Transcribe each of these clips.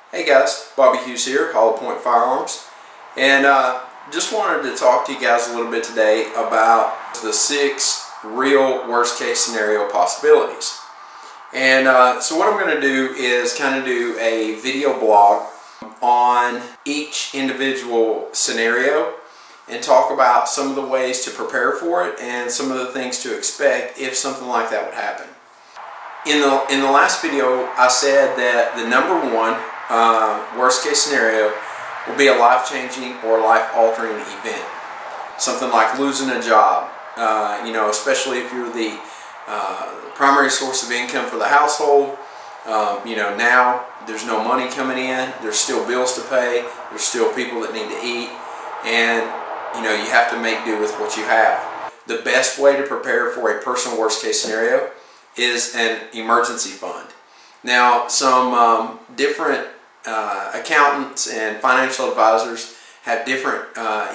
Hey guys, Bobby Hughes here, Point Firearms, and just wanted to talk to you guys a little bit today about the 6 real worst case scenario possibilities. And so what I'm going to do is kind of do a video blog on each individual scenario and talk about some of the ways to prepare for it and some of the things to expect if something like that would happen. In the last video I said that the number one worst case scenario will be a life-changing or life-altering event. Something like losing a job, especially if you're the primary source of income for the household. Now there's no money coming in, there's still bills to pay, there's still people that need to eat, and you have to make do with what you have. The best way to prepare for a personal worst case scenario is an emergency fund. Now, some different accountants and financial advisors have different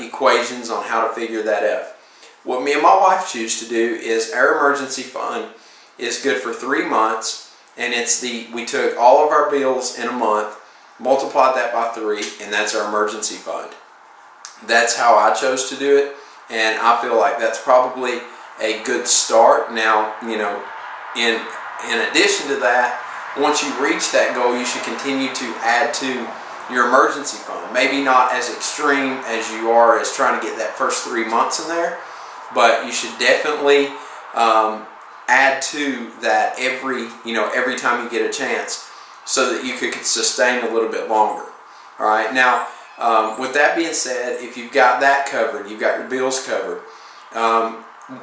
equations on how to figure that out. What me and my wife choose to do is our emergency fund is good for 3 months, and we took all of our bills in a month, multiplied that by 3, and that's our emergency fund. That's how I chose to do it, and I feel like that's probably a good start. Now, in addition to that, once you reach that goal, you should continue to add to your emergency fund. Maybe not as extreme as you are as trying to get that first 3 months in there, but you should definitely add to that every time you get a chance, so that you could sustain a little bit longer. All right. Now, with that being said, if you've got that covered, you've got your bills covered.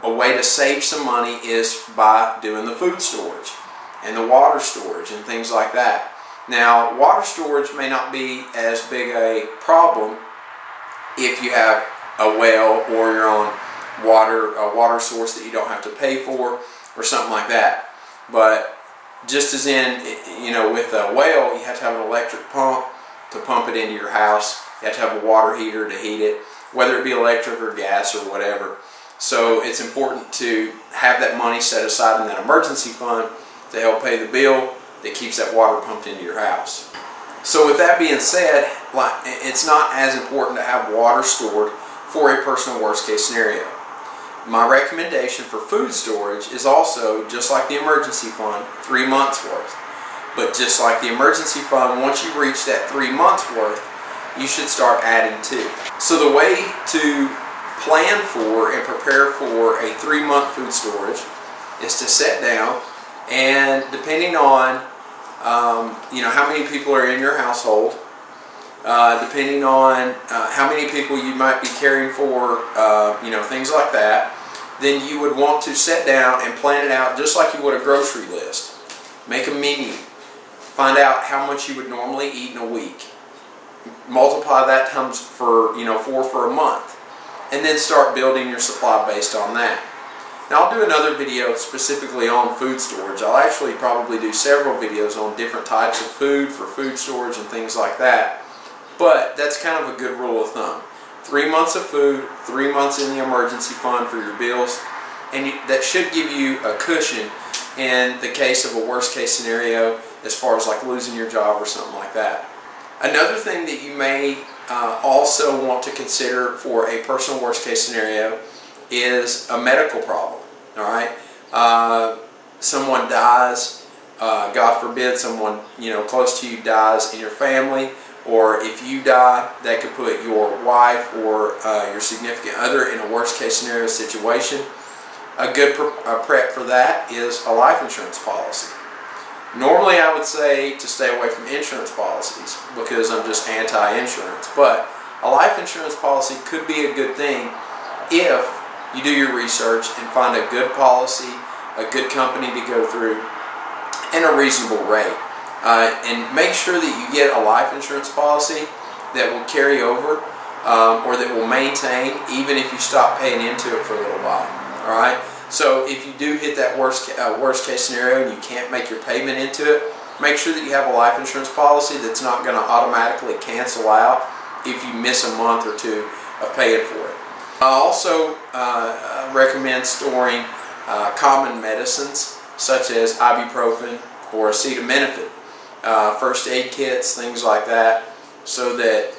A way to save some money is by doing the food storage and the water storage and things like that. Now, water storage may not be as big a problem if you have a well or you're on a water source that you don't have to pay for or something like that. But just as in, with a well, you have to have an electric pump to pump it into your house. You have to have a water heater to heat it, whether it be electric or gas or whatever. So it's important to have that money set aside in that emergency fund to help pay the bill that keeps that water pumped into your house. So with that being said, it's not as important to have water stored for a personal worst case scenario. My recommendation for food storage is also, just like the emergency fund, 3 months worth. But just like the emergency fund, once you reach that 3 months worth, you should start adding to. So the way to plan for and prepare for a 3-month food storage is to sit down, and depending on how many people are in your household, depending on how many people you might be caring for, things like that, then you would want to sit down and plan it out just like you would a grocery list. Make a menu. Find out how much you would normally eat in a week. Multiply that times for 4 for a month, and then start building your supply based on that. Now, I'll do another video specifically on food storage. I'll actually probably do several videos on different types of food for food storage and things like that. But that's kind of a good rule of thumb. 3 months of food, 3 months in the emergency fund for your bills, and that should give you a cushion in the case of a worst case scenario, as far as like losing your job or something like that. Another thing that you may also want to consider for a personal worst case scenario is a medical problem. All right, someone dies, God forbid, someone close to you dies in your family, or if you die, that could put your wife or your significant other in a worst case scenario situation. A good prep for that is a life insurance policy. Normally I would say to stay away from insurance policies because I'm just anti-insurance, but a life insurance policy could be a good thing if you do your research and find a good policy, a good company to go through, and a reasonable rate. And make sure that you get a life insurance policy that will carry over or that will maintain even if you stop paying into it for a little while. All right. So if you do hit that worst case scenario and you can't make your payment into it, make sure that you have a life insurance policy that's not going to automatically cancel out if you miss a month or 2 of paying for it. I also recommend storing common medicines such as ibuprofen or acetaminophen. first aid kits, things like that, so that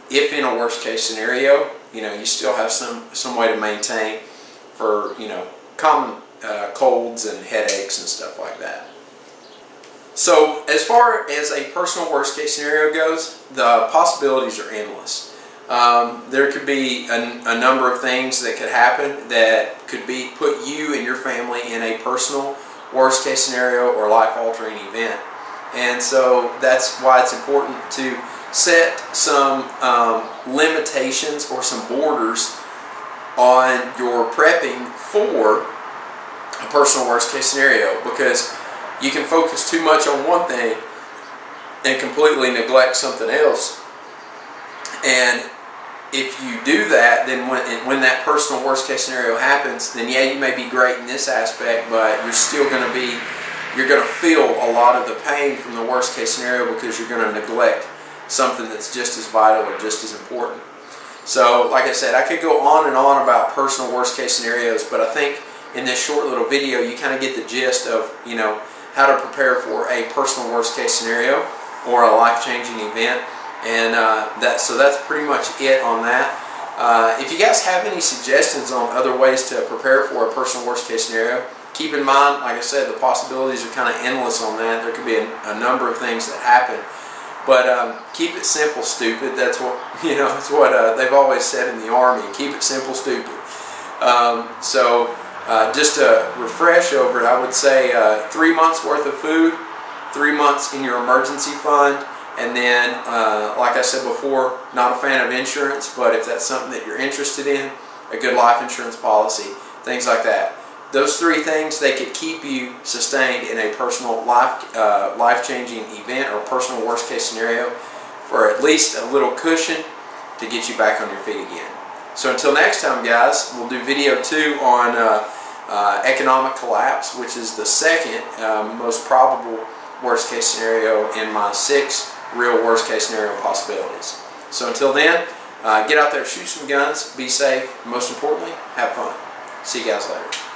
if in a worst case scenario, you still have some way to maintain for common colds and headaches and stuff like that. So as far as a personal worst case scenario goes, the possibilities are endless. There could be a number of things that could happen that could put you and your family in a personal worst case scenario or life-altering event. And so that's why it's important to set some limitations or some borders on your prepping for a personal worst case scenario, because you can focus too much on one thing and completely neglect something else. And if you do that, then when that personal worst case scenario happens, then yeah, you may be great in this aspect, but you're still going to feel a lot of the pain from the worst case scenario, because you're going to neglect something that's just as vital or just as important. So like I said, I could go on and on about personal worst case scenarios, but I think in this short little video you kind of get the gist of how to prepare for a personal worst case scenario or a life-changing event. And so that's pretty much it on that. If you guys have any suggestions on other ways to prepare for a personal worst case scenario, keep in mind, like I said, the possibilities are kind of endless on that. There could be a number of things that happen. But keep it simple, stupid. That's what it's what they've always said in the Army. Keep it simple, stupid. Just to refresh over it, I would say 3 months worth of food, 3 months in your emergency fund, and then, like I said before, not a fan of insurance, but if that's something that you're interested in, a good life insurance policy, things like that. Those three things, they could keep you sustained in a personal life-changing event or personal worst-case scenario for at least a little cushion to get you back on your feet again. So until next time, guys, we'll do video 2 on economic collapse, which is the second most probable worst-case scenario in my 6 real worst-case scenario possibilities. So until then, get out there, shoot some guns, be safe, and most importantly, have fun. See you guys later.